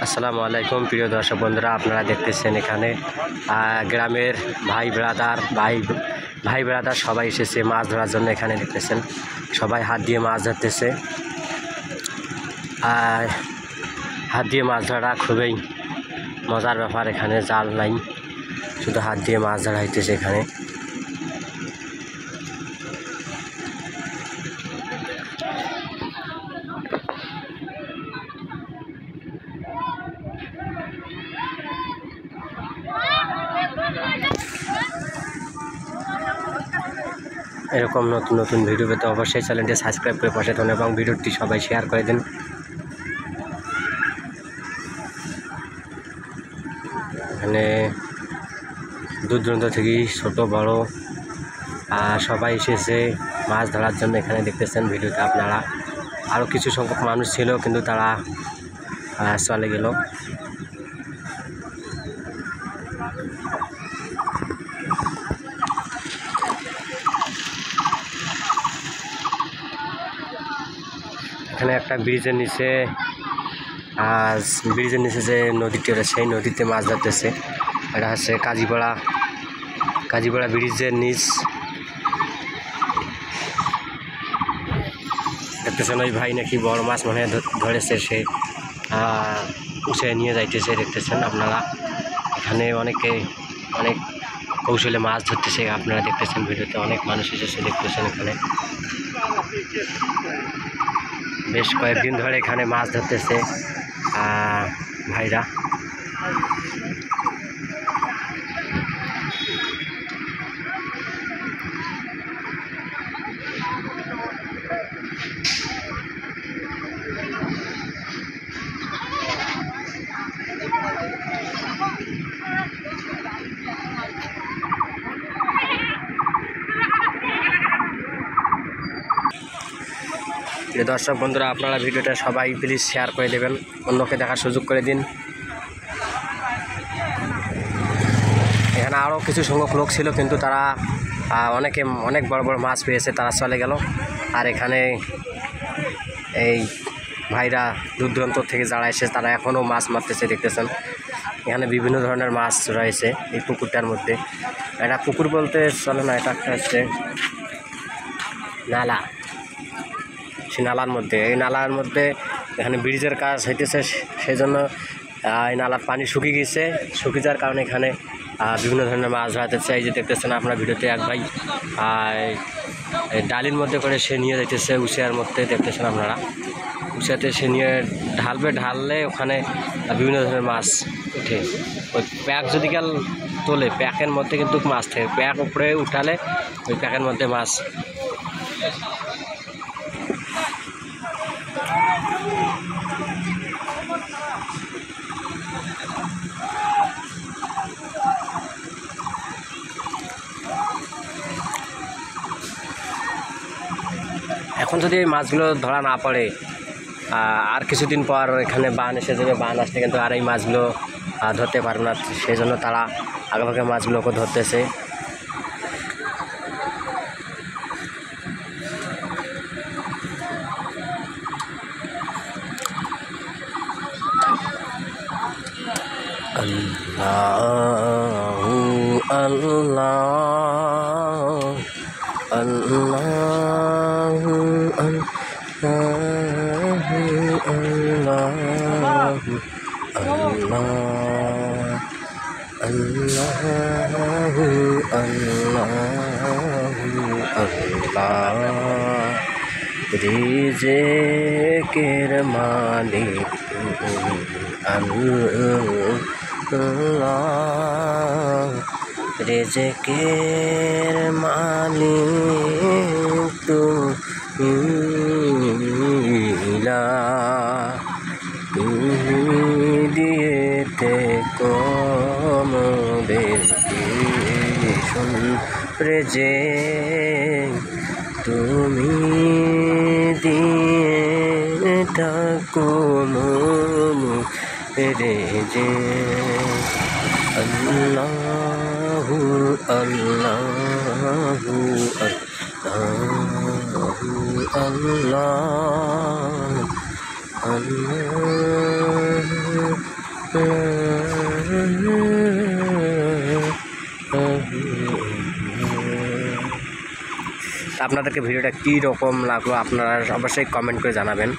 আসসালামু আলাইকুম প্রিয় দর্শক বন্ধুরা, আপনারা দেখতেছেন এখানে গ্রামের ভাই ব্রাদার সবাই এসেছে মাছ ধরার জন্য। এখানে দেখতেছেন সবাই হাত দিয়ে মাছ ধরতেছে। হাত দিয়ে মাছ ধরা খুবই মজার ব্যাপার। এখানে জাল নাই, শুধু হাত দিয়ে মাছ ধরা হইতেছে। এখানে এরকম নতুন নতুন ভিডিও পেতে অবশ্যই চ্যানেলটি সাবস্ক্রাইব করে পাশে থাকুন এবং ভিডিওটি সবাই শেয়ার করে দিন। এখানে দূর দূরান্ত থেকে ছোট বড় সবাই এসেছে মাছ ধরার জন্য। এখানে দেখতেছেন ভিডিওতে আপনারা। আরও কিছু সংখ্যক মানুষ ছিল, কিন্তু তারা চলে গেল। এখানে একটা ব্রিজের নিচে যে নদীটি রয়েছে, সেই নদীতে মাছ ধরতেছে। এটা হচ্ছে কাজীপাড়া ব্রিজের নিচ। দেখতেছেন ওই ভাই নাকি বড় মাছ মনে ধরেছে, সে উঠে নিয়ে যাইতেছে। দেখতেছেন আপনারা এখানে অনেক কৌশলে মাছ ধরতেছে। আপনারা দেখতেছেন ভিডিওতে অনেক মানুষ এসেছে, দেখতেছেন এখানে বেশ কয়েকদিন ধরে এখানে মাছ ধরতেছে ভাইরা। দর্শক বন্ধুরা, আপনারা ভিডিওটা সবাই প্লিজ শেয়ার করে দেবেন, অন্যকে দেখার সুযোগ করে দিন। এখানে আরও কিছু সংখ্যক লোক ছিল, কিন্তু তারা অনেক বড় বড় মাছ পেয়েছে, তারা চলে গেল। আর এখানে এই ভাইরা দূর দূরান্ত থেকে যারা এসে তারা এখনও মাছ মারতেছে। দেখতেছেন এখানে বিভিন্ন ধরনের মাছ রয়েছে এই পুকুরটার মধ্যে। এটা পুকুর বলতে চলে না, এটা একটা হচ্ছে নালা। সেই নালার মধ্যে এখানে ব্রিজের কাজ হইতেছে, সেই জন্য এই নালার পানি শুকিয়ে গেছে। শুকিয়ে যাওয়ার কারণে এখানে বিভিন্ন ধরনের মাছ ধরাতেছে। এই যে দেখতেছেন আপনার ভিডিওতে এক ভাই ডালির মধ্যে করে সে নিয়ে যাইতেছে উচিয়ার মধ্যে। দেখতেছেন আপনারা উচিয়াতে সে নিয়ে ঢাললে ওখানে বিভিন্ন ধরনের মাছ উঠে। ওই প্যাক যদি কাল তোলে, প্যাকের মধ্যে কিন্তু মাছ থাকে। প্যাক উপরে উঠালে ওই প্যাকের মধ্যে মাছ। এখন যদি এই মাছগুলো ধরা না পড়ে, আর কিছুদিন পর এখানে বান এসে যাবে। বান আসলে কিন্তু আর এই মাছগুলো ধরতে পারবে না। সেই জন্য তারা আগেভাগে মাছগুলোকে ধরতেছে। আল্লাহু আল্লাহ আল্লাহু আল্লাহ রিজেকের মালিক আল্লাহ, রিজেকের মালিক তুমি দিয়েতে কমদের রেজে, তুমি দিয়ে থাকো রেজে। আল্লাহু আল্লাহু আল্লাহু আল্লাহ আল্লাহ আপনাদেরকে ভিডিওটা কী রকম লাগলো আপনারা অবশ্যই কমেন্ট করে জানাবেন।